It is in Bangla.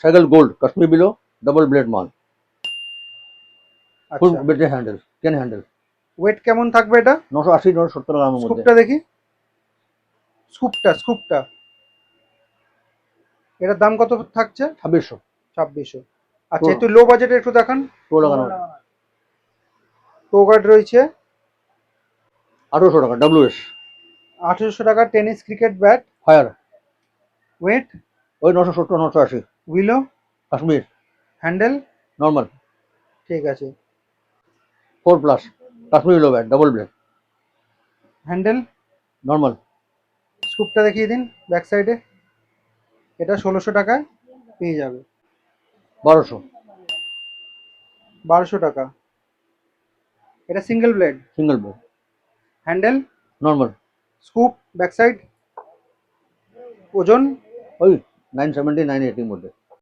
Cycle gold Kashmir below double blade মাল, ফুল আচ্ছা, বেটে হ্যান্ডেল, কেন হ্যান্ডেল। ওয়েট কেমন থাকবে এটা? 980 970 গ্রামের মধ্যে। স্কুপটা দেখি, স্কুপটা এটার দাম কত থাকছে? 2600। 2600। আচ্ছা, একটু লো বাজেটে একটু দেখান। টো লাগানো টো গার্ড রয়েছে 1800 টাকা ডব্লিউএস 1800 টাকা। Tennis cricket bat. Fire weight ওই 970 980। উইলো কাশ্মীর হ্যান্ডেল। নর্মাল ঠিক আছে। 4+ Kashmir willow bat double blade handle. Normal. স্কুপটা দেখিয়ে দিন ব্যাক সাইডে। এটা 1600 টাকায় পেয়ে যাবে। 1200 1200 টাকা। এটা single blade. Single blade handle. Normal. Scoop back side. ওজন ওই 970 980 মধ্যে।